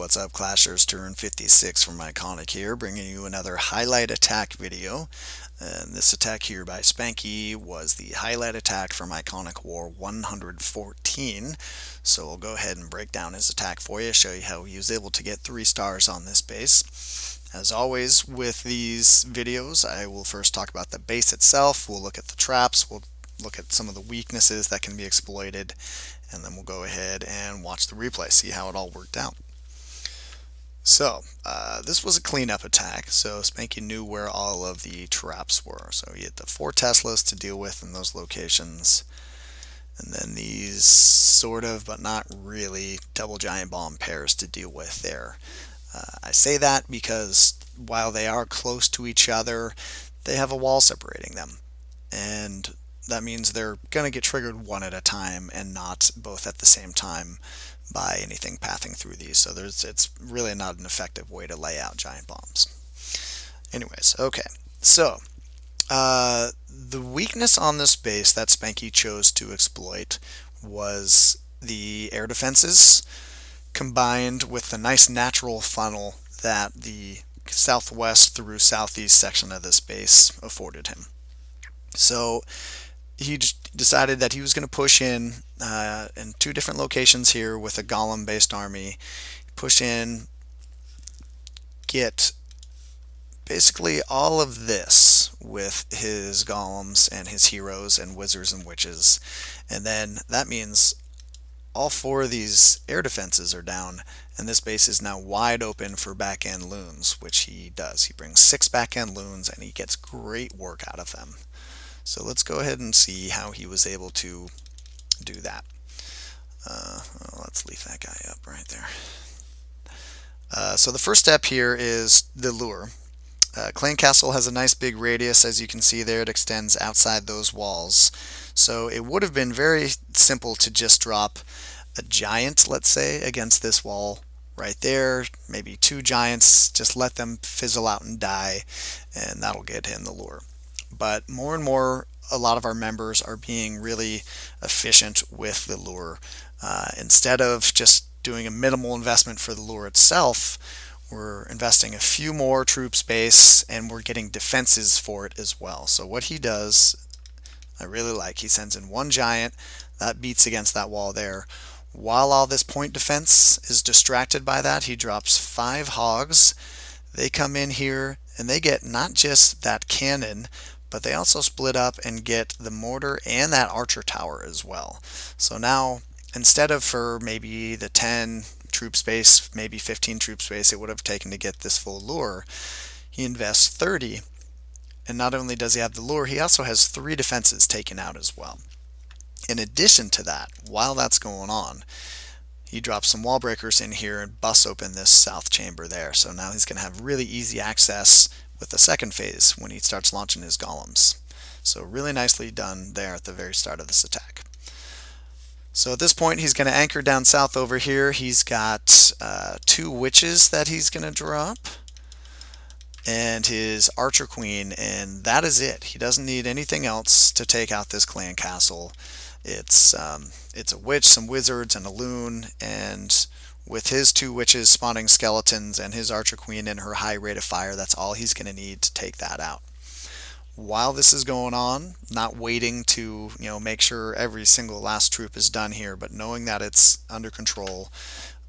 what's up, Clashers? Turn 56 from iKonik here, bringing you another highlight attack video. And this attack here by Spanky was the highlight attack from iKonik War 114. So we'll go ahead and break down his attack for you, show you how he was able to get 3 stars on this base. As always with these videos, I will first talk about the base itself, we'll look at the traps, we'll look at some of the weaknesses that can be exploited, and then we'll go ahead and watch the replay, see how it all worked out. So, this was a cleanup attack, so Spanky knew where all of the traps were. So he had the 4 Teslas to deal with in those locations, and then these sort of, but not really, double giant bomb pairs to deal with there. I say that because while they are close to each other, they have a wall separating them. And that means they're going to get triggered one at a time and not both at the same time by anything pathing through these. So it's really not an effective way to lay out giant bombs. Anyways, okay. So, the weakness on this base that Spanky chose to exploit was the air defenses combined with the nice natural funnel that the southwest through southeast section of this base afforded him. So he decided that he was going to push in 2 different locations here with a golem-based army. Push in, get basically all of this with his golems and his heroes and wizards and witches. And then that means all 4 of these air defenses are down, and this base is now wide open for back-end loons, which he does. He brings 6 back-end loons, and he gets great work out of them. So let's go ahead and see how he was able to do that. Let's leave that guy up right there. So the first step here is the lure. Clan Castle has a nice big radius, as you can see there. It extends outside those walls. So it would have been very simple to just drop a giant, let's say, against this wall right there. Maybe 2 giants, just let them fizzle out and die, and that'll get him the lure. But more and more, a lot of our members are being really efficient with the lure. Instead of just doing a minimal investment for the lure itself, we're investing a few more troop space, and we're getting defenses for it as well. So what he does, I really like. He sends in 1 giant, that beats against that wall there. While all this point defense is distracted by that, he drops 5 hogs. They come in here, and they get not just that cannon, but they also split up and get the mortar and that archer tower as well. So now, instead of for maybe the 10 troop space, maybe 15 troop space it would have taken to get this full lure, he invests 30, and not only does he have the lure, he also has 3 defenses taken out as well. In addition to that, while that's going on, he drops some wall breakers in here and busts open this south chamber there. So now he's going to have really easy access with the second phase when he starts launching his golems. So really nicely done there at the very start of this attack. So at this point he's going to anchor down south over here. He's got 2 witches that he's going to drop and his archer queen, and that is it. He doesn't need anything else to take out this clan castle. It's a witch, some wizards, and a loon, and with his 2 witches spawning skeletons and his archer queen and her high rate of fire, that's all he's going to need to take that out. While this is going on, not waiting to make sure every single last troop is done here, but knowing that it's under control,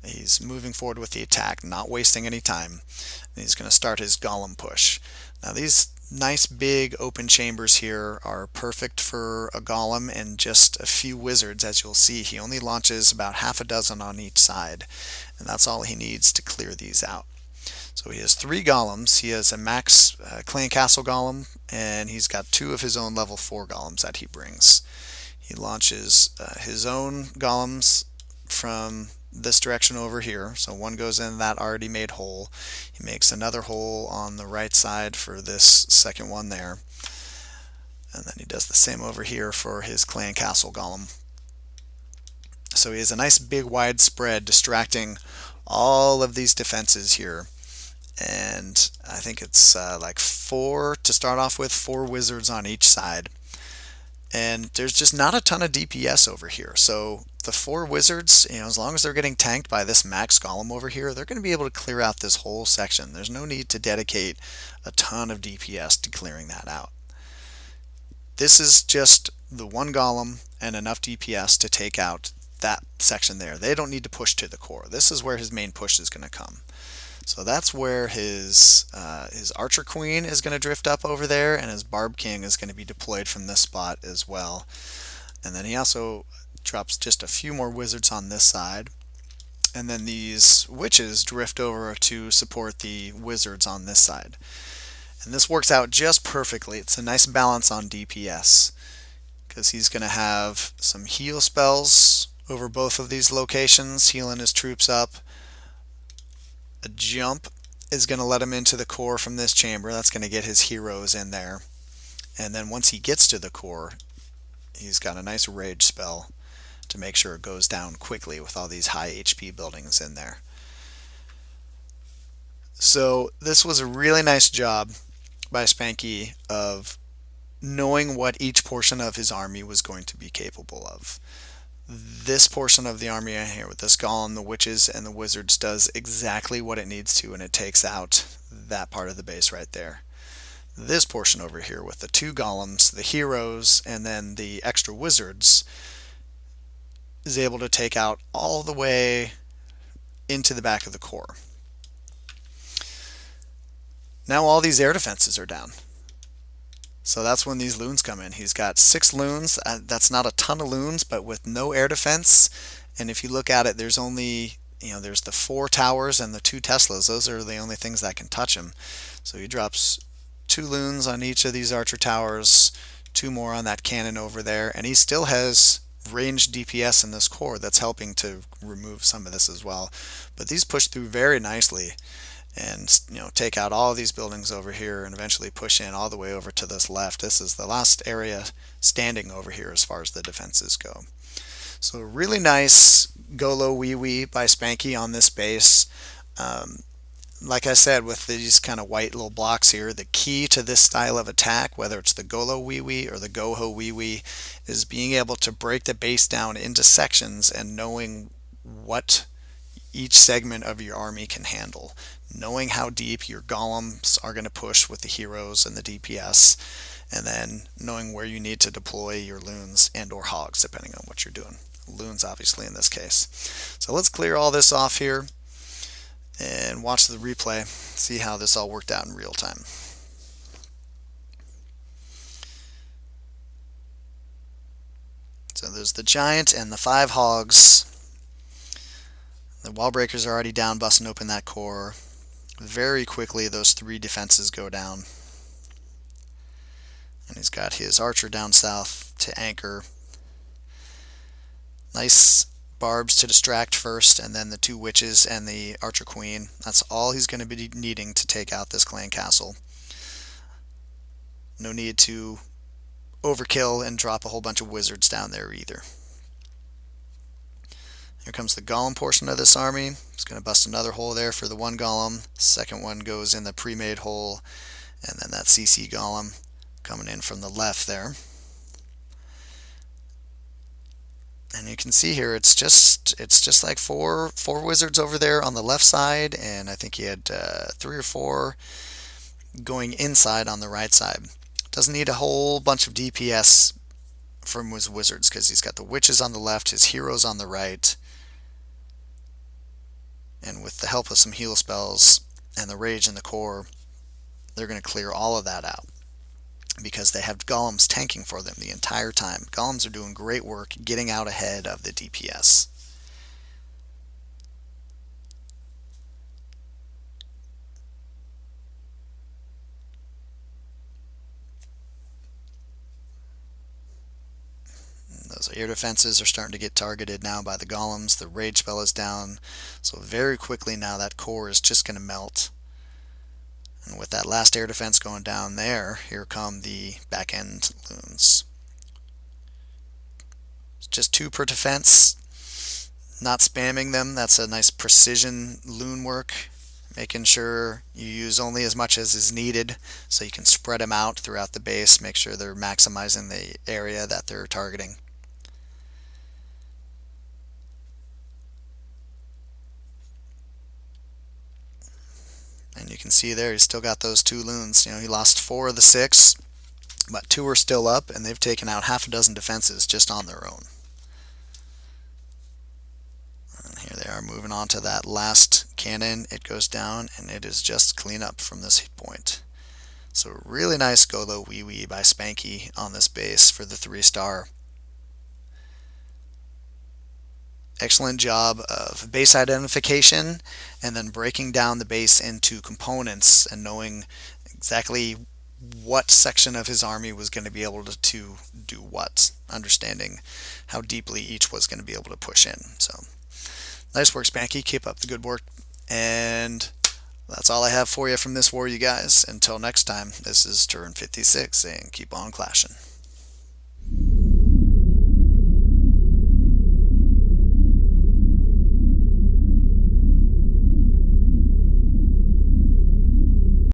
he's moving forward with the attack, not wasting any time. And he's going to start his golem push. Now these nice big open chambers here are perfect for a golem and just a few wizards. As you'll see, he only launches about half a dozen on each side, and that's all he needs to clear these out. So he has 3 golems. He has a max clan castle golem, and he's got 2 of his own level 4 golems that he brings. He launches his own golems from this direction over here, so 1 goes in that already made hole. He makes another hole on the right side for this second one there, and then he does the same over here for his clan castle golem. So he has a nice big wide spread distracting all of these defenses here, and I think it's like 4 to start off with, 4 wizards on each side. And there's just not a ton of DPS over here. So the 4 wizards, as long as they're getting tanked by this max golem over here, they're going to be able to clear out this whole section. There's no need to dedicate a ton of DPS to clearing that out. This is just the 1 golem and enough DPS to take out that section there. They don't need to push to the core. This is where his main push is going to come. So that's where his Archer Queen is going to drift up over there, and his Barb King is going to be deployed from this spot as well. And then he also drops just a few more wizards on this side. And then these witches drift over to support the wizards on this side. And this works out just perfectly. It's a nice balance on DPS, because he's going to have some heal spells over both of these locations, healing his troops up. A jump is going to let him into the core from this chamber. That's going to get his heroes in there. And then once he gets to the core, he's got a nice rage spell to make sure it goes down quickly with all these high HP buildings in there. So this was a really nice job by Spanky of knowing what each portion of his army was going to be capable of. This portion of the army here with this golem, the witches, and the wizards does exactly what it needs to, and it takes out that part of the base right there. This portion over here with the 2 golems, the heroes, and then the extra wizards is able to take out all the way into the back of the core. Now all these air defenses are down. So that's when these loons come in. He's got 6 loons. That's not a ton of loons, but with no air defense. And if you look at it, there's only, there's the 4 towers and the 2 Teslas. Those are the only things that can touch him. So he drops 2 loons on each of these archer towers, 2 more on that cannon over there, and he still has ranged DPS in this core that's helping to remove some of this as well. But these push through very nicely, and take out all these buildings over here and eventually push in all the way over to this left. This is the last area standing over here as far as the defenses go. So really nice golowiwi by Spanky on this base. Like I said, with these kind of white little blocks here, the key to this style of attack, whether it's the golowiwi or the goho-wiwi, is being able to break the base down into sections and knowing what each segment of your army can handle. Knowing how deep your golems are going to push with the heroes and the DPS, and then knowing where you need to deploy your loons and or hogs, depending on what you're doing. Loons, obviously, in this case. So let's clear all this off here and watch the replay, see how this all worked out in real time. So there's the giant and the 5 hogs. The wall breakers are already down, busting open that core. Very quickly, those 3 defenses go down. And he's got his archer down south to anchor. Nice barbs to distract first, and then the 2 witches and the archer queen. That's all he's going to be needing to take out this clan castle. No need to overkill and drop a whole bunch of wizards down there either. Here comes the golem portion of this army. It's going to bust another hole there for the 1 golem. Second one goes in the pre-made hole, and then that CC golem coming in from the left there. And you can see here it's just like four wizards over there on the left side, and I think he had 3 or 4 going inside on the right side. Doesn't need a whole bunch of DPS from his wizards because he's got the witches on the left, his heroes on the right. And with the help of some heal spells and the rage in the core, they're going to clear all of that out because they have golems tanking for them the entire time. Golems are doing great work getting out ahead of the DPS. Those air defenses are starting to get targeted now by the golems. The rage spell is down. So very quickly now that core is just going to melt. And with that last air defense going down there, here come the back end loons. It's just 2 per defense. Not spamming them. That's a nice precision loon work. making sure you use only as much as is needed so you can spread them out throughout the base, make sure they're maximizing the area that they're targeting. And you can see there he's still got those 2 loons. He lost 4 of the 6, but 2 are still up, and they've taken out half a dozen defenses just on their own. And here they are moving on to that last cannon. It goes down, and it is just clean up from this point. So really nice golowiwi by Spanky on this base for the 3-star. Excellent job of base identification and then breaking down the base into components and knowing exactly what section of his army was going to be able to do what, understanding how deeply each was going to be able to push in. So nice work, Spanky. Keep up the good work. And that's all I have for you from this war, you guys. Until next time, this is turn 56, and keep on clashing.